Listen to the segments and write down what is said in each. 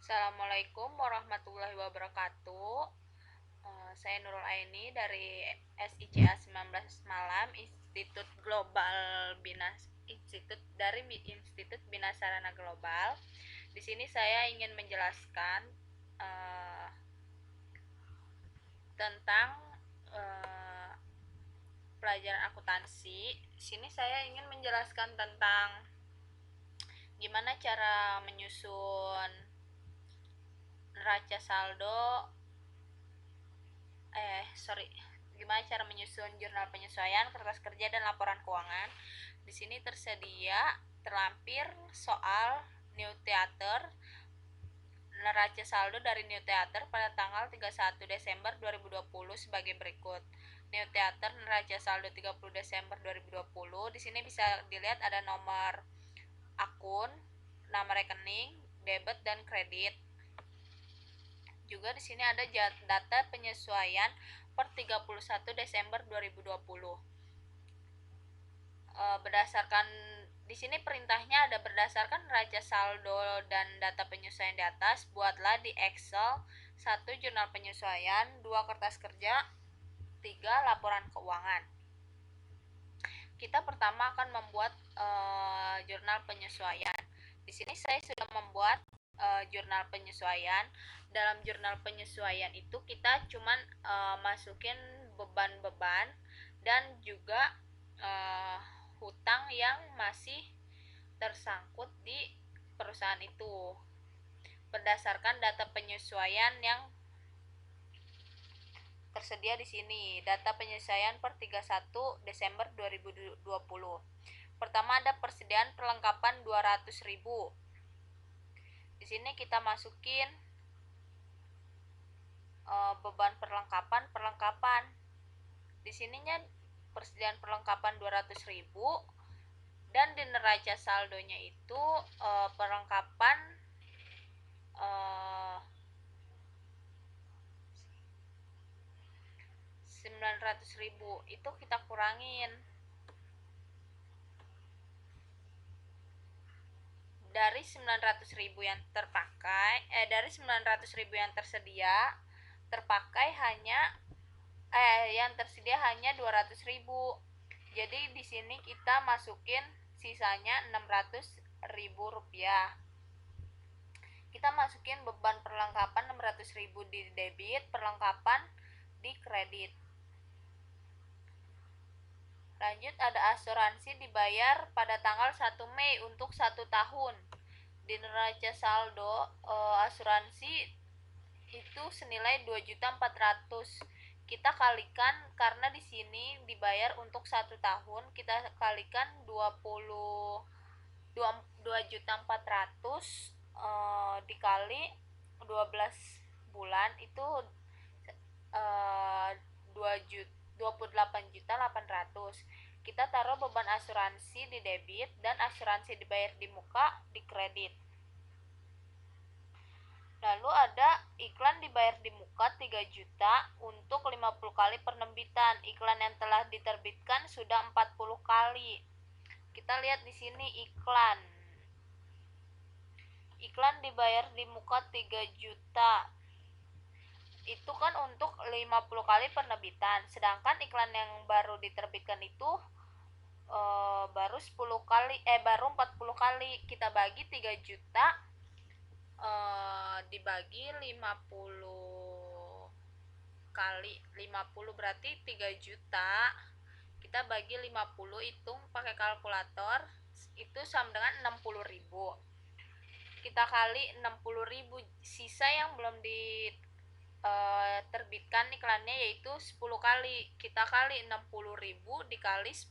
Assalamualaikum warahmatullahi wabarakatuh. Saya Nurul Aini dari SICA 19 Malam, Institut Bina Sarana Global. Di sini saya ingin menjelaskan uh, tentang uh, pelajaran akuntansi. Di sini saya ingin menjelaskan tentang gimana cara menyusun neraca saldo gimana cara menyusun jurnal penyesuaian, kertas kerja, dan laporan keuangan. Di sini terlampir soal New Theater neraca saldo dari New Theater pada tanggal 31 Desember 2020 sebagai berikut. New Theater neraca saldo 30 Desember 2020. Di sini bisa dilihat ada nomor akun, nama rekening, debit dan kredit. Juga di sini ada data penyesuaian per 31 Desember 2020. Berdasarkan di sini perintahnya ada berdasarkan neraca saldo dan data penyesuaian di atas, buatlah di Excel 1 jurnal penyesuaian, 2 kertas kerja, 3 laporan keuangan. Kita pertama akan membuat jurnal penyesuaian. Di sini saya sudah membuat jurnal penyesuaian. Dalam jurnal penyesuaian itu kita cuman masukin beban-beban dan juga hutang yang masih tersangkut di perusahaan itu berdasarkan data penyesuaian yang tersedia di sini. Data penyesuaian per 31 Desember 2020. Pertama ada persediaan perlengkapan 200.000. Di sini kita masukin beban perlengkapan. Di sininya persediaan perlengkapan 200.000 dan di neraca saldonya itu perlengkapan 900.000 itu kita kurangin. Dari 900.000 yang tersedia terpakai hanya yang tersedia hanya 200.000. Jadi di sini kita masukin sisanya 600.000 rupiah. Kita masukin beban perlengkapan 600.000 di debit, perlengkapan di kredit. Lanjut ada asuransi dibayar pada tanggal 1 Mei untuk 1 tahun. Di neraca saldo asuransi itu senilai 2.400.000. Kita kalikan karena di sini dibayar untuk 1 tahun, kita kalikan 2.400.000 dikali 12 bulan itu 28.800.000. Kita taruh beban asuransi di debit dan asuransi dibayar di muka di kredit. Lalu ada iklan dibayar di muka 3 juta untuk 50 kali penerbitan. Iklan yang telah diterbitkan sudah 40 kali. Kita lihat di sini iklan. Iklan dibayar di muka 3 juta. Itu kan untuk 50 kali penerbitan. Sedangkan iklan yang baru diterbitkan itu baru 40 kali. Kita bagi 3 juta dibagi 50 kali 50 berarti 3 juta. Kita bagi 50, hitung pakai kalkulator, itu sama dengan 60.000. Kita kali 60.000, sisa yang belum terbitkan iklannya yaitu 10 kali. Kita kali 60.000 dikali 10,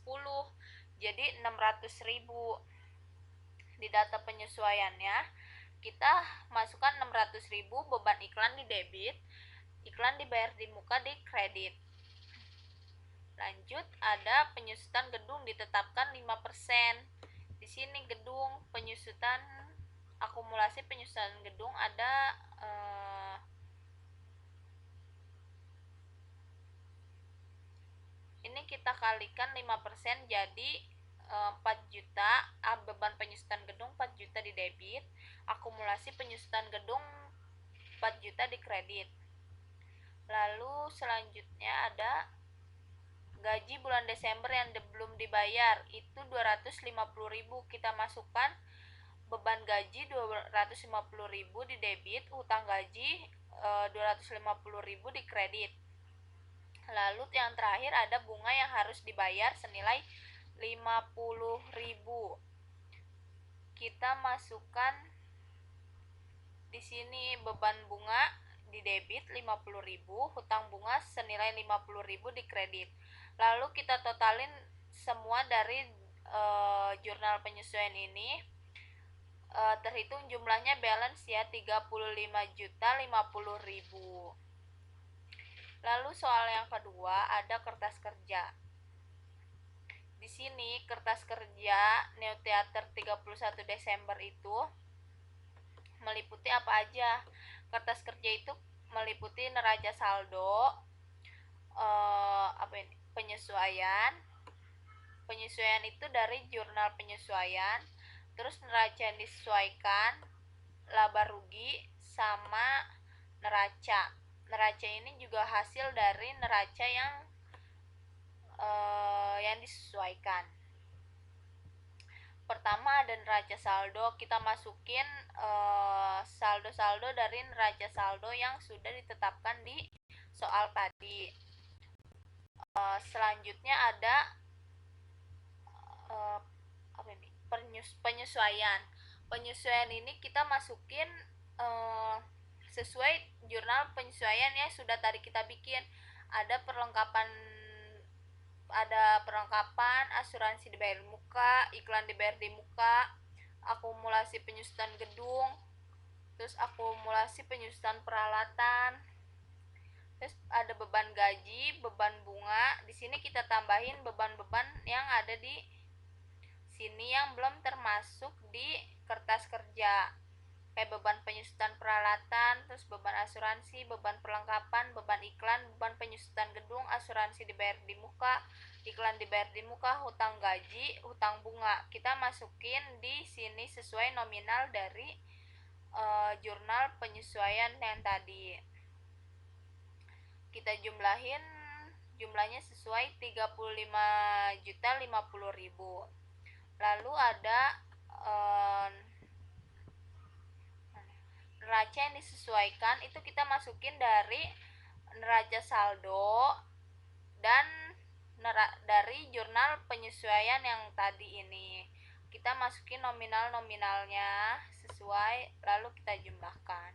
jadi 600.000. Di data penyesuaiannya kita masukkan 600.000 beban iklan di debit, iklan dibayar di muka di kredit. Lanjut ada penyusutan gedung ditetapkan 5%. Di sini gedung penyusutan akumulasi penyusutan gedung ada ini kita kalikan 5% jadi 4 juta. Beban penyusutan gedung 4 juta di debit, akumulasi penyusutan gedung 4 juta di kredit. Lalu selanjutnya ada gaji bulan Desember yang belum dibayar, itu 250.000. Kita masukkan beban gaji 250.000 di debit, utang gaji 250.000 di kredit. Lalu yang terakhir ada bunga yang harus dibayar senilai 50.000. Kita masukkan di sini beban bunga di debit 50.000, hutang bunga senilai 50.000 di kredit. Lalu kita totalin semua dari jurnal penyesuaian ini. Terhitung jumlahnya balance ya, 35.050.000. Lalu soal yang kedua ada kertas kerja. Di sini kertas kerja Neo Theater 31 Desember itu meliputi apa aja? Kertas kerja itu meliputi neraca saldo, penyesuaian. Penyesuaian itu dari jurnal penyesuaian, terus neraca yang disesuaikan, laba rugi, sama neraca. Neraca ini juga hasil dari neraca yang disesuaikan. Pertama ada neraca saldo, kita masukin saldo-saldo dari neraca saldo yang sudah ditetapkan di soal tadi. Selanjutnya ada penyesuaian. Penyesuaian ini kita masukin sesuai jurnal penyesuaian yang sudah tadi kita bikin. Ada perlengkapan asuransi dibayar di muka, iklan dibayar di muka, akumulasi penyusutan gedung, terus akumulasi penyusutan peralatan, terus ada beban gaji, beban bunga. Di sini kita tambahin beban-beban yang ada di sini yang belum termasuk di kertas kerja, kayak beban penyusutan peralatan, terus beban asuransi, beban perlengkapan, beban iklan, beban penyusutan gedung, asuransi dibayar di muka, iklan dibayar di muka, hutang gaji, hutang bunga. Kita masukin di sini sesuai nominal dari jurnal penyesuaian yang tadi. Kita jumlahin, jumlahnya sesuai 35.050.000. Lalu ada neraca yang disesuaikan, itu kita masukin dari neraca saldo dan dari jurnal penyesuaian yang tadi ini. Kita masukin nominal-nominalnya sesuai, lalu kita jumlahkan.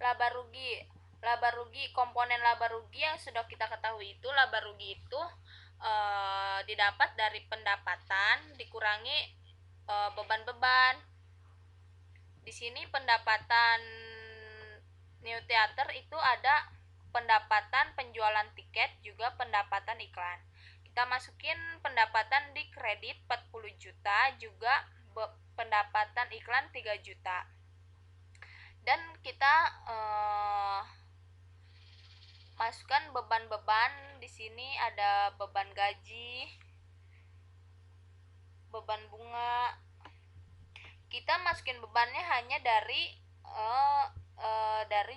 Laba rugi. Laba rugi, komponen laba rugi yang sudah kita ketahui itu, laba rugi itu didapat dari pendapatan dikurangi beban-beban. Di sini pendapatan Neo Theater itu ada pendapatan penjualan tiket, juga pendapatan iklan. Kita masukin pendapatan di kredit 40 juta, juga pendapatan iklan 3 juta. Dan kita masukkan beban-beban. Di sini ada beban gaji, beban bunga. Kita masukin bebannya hanya dari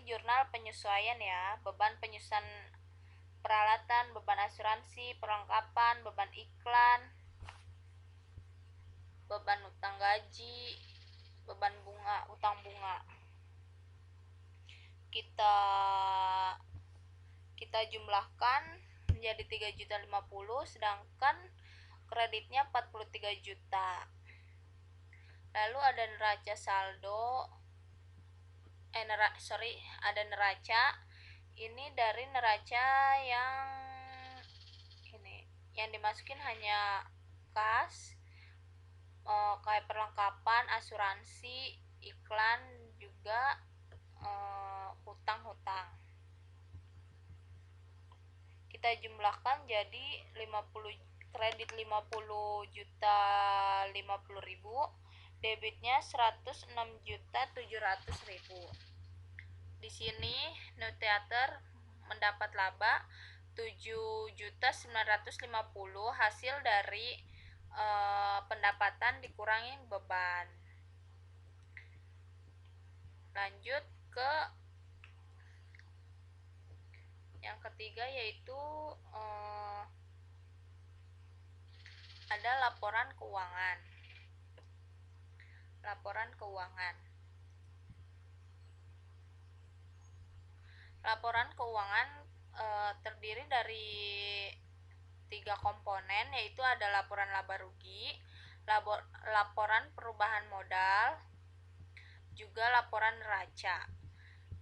jurnal penyesuaian ya, beban penyusunan peralatan, beban asuransi, perlengkapan, beban iklan, beban utang gaji, beban bunga, utang bunga. Kita jumlahkan menjadi 3.050.000, sedangkan kreditnya 43 juta. Lalu ada neraca saldo, ada neraca. Ini dari neraca yang ini, yang dimasukin hanya kas, kayak perlengkapan, asuransi, iklan, juga hutang-hutang. Kita jumlahkan jadi kredit 50.050.000, debitnya 106.700.000. Di sini Neo Theater mendapat laba 7.950.000 hasil dari pendapatan dikurangi beban. Lanjut ke Yang ketiga yaitu ada laporan keuangan. Laporan keuangan. Laporan keuangan terdiri dari 3 komponen, yaitu ada laporan laba rugi, laporan perubahan modal, juga laporan neraca.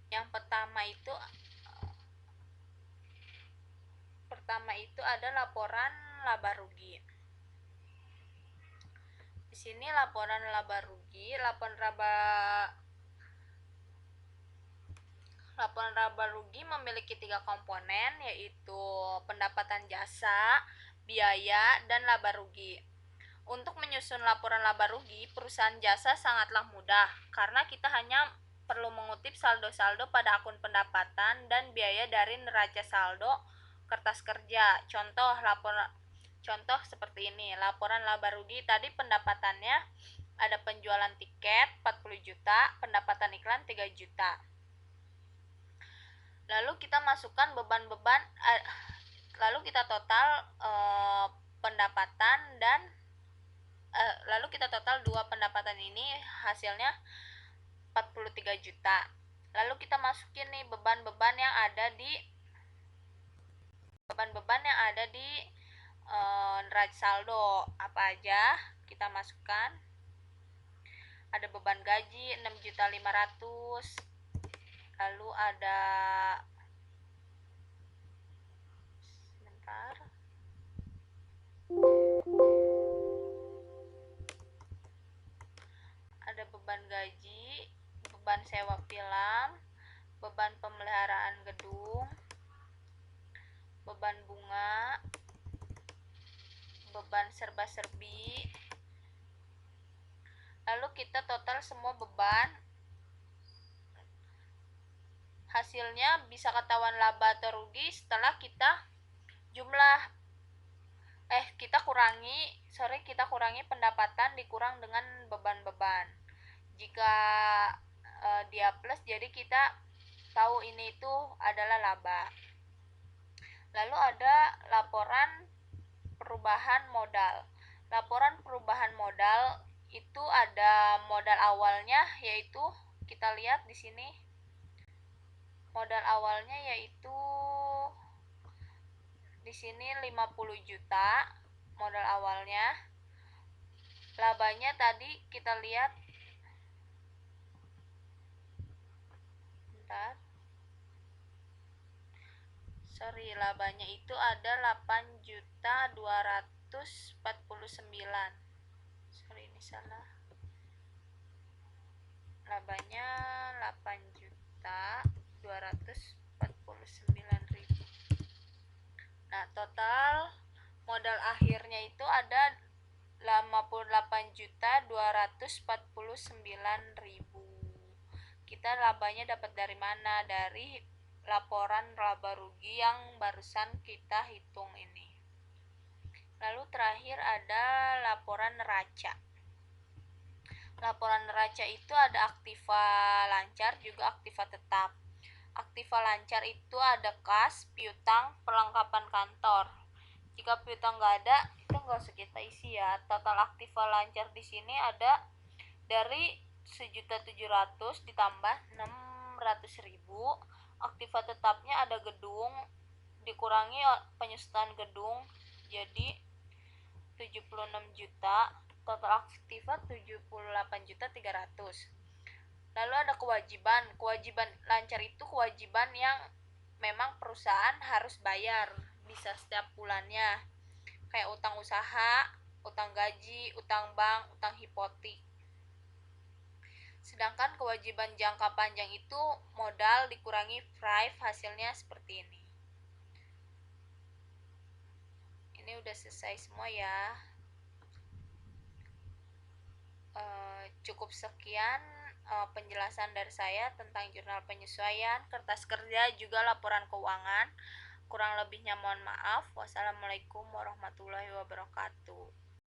Yang pertama itu ada laporan laba rugi. Di sini laporan laba rugi, laporan laba rugi memiliki 3 komponen, yaitu pendapatan jasa, biaya, dan laba rugi. Untuk menyusun laporan laba rugi, perusahaan jasa sangatlah mudah karena kita hanya perlu mengutip saldo-saldo pada akun pendapatan dan biaya dari neraca saldo kertas kerja. Contoh seperti ini. Laporan laba rugi tadi pendapatannya ada penjualan tiket 40 juta, pendapatan iklan 3 juta. Lalu kita masukkan beban-beban, lalu kita total pendapatan dan lalu kita total 2 pendapatan ini hasilnya 43 juta. Lalu kita masukin nih beban-beban yang ada di neraca saldo. Apa aja kita masukkan? Ada beban gaji 6.500.000. Lalu ada beban gaji, beban sewa film, beban pemeliharaan gedung, beban bunga, beban serba-serbi. Lalu kita total semua beban. Hasilnya bisa ketahuan laba atau rugi setelah kita kurangi pendapatan dikurang dengan beban-beban. Jika dia plus, jadi kita tahu ini itu adalah laba. Lalu ada laporan perubahan modal. Laporan perubahan modal itu ada modal awalnya, yaitu kita lihat di sini. Modal awalnya yaitu di sini 50 juta modal awalnya. Labanya tadi kita lihat labanya itu ada 8.249. Ini salah. Labanya 8.249.000. Nah, total modal akhirnya itu ada 58.249.000. Kita labanya dapat dari mana? Dari laporan laba rugi yang barusan kita hitung ini. Lalu terakhir ada laporan neraca. Laporan neraca itu ada aktiva lancar, juga aktiva tetap. Aktiva lancar itu ada kas, piutang, perlengkapan kantor. Jika piutang nggak ada, itu nggak usah kita isi ya. Total aktiva lancar di sini ada dari 1.700.000 ditambah 600.000. Aktiva tetapnya ada gedung dikurangi penyusutan gedung jadi 76 juta. Total aktiva 78.300.000. Lalu ada kewajiban. Kewajiban lancar itu kewajiban yang memang perusahaan harus bayar, bisa setiap bulannya, kayak utang usaha, utang gaji, utang bank, utang hipotek. Sedangkan kewajiban jangka panjang itu modal dikurangi price, hasilnya seperti ini. Ini udah selesai semua ya. Cukup sekian penjelasan dari saya tentang jurnal penyesuaian, kertas kerja, juga laporan keuangan. Kurang lebihnya mohon maaf. Wassalamualaikum warahmatullahi wabarakatuh.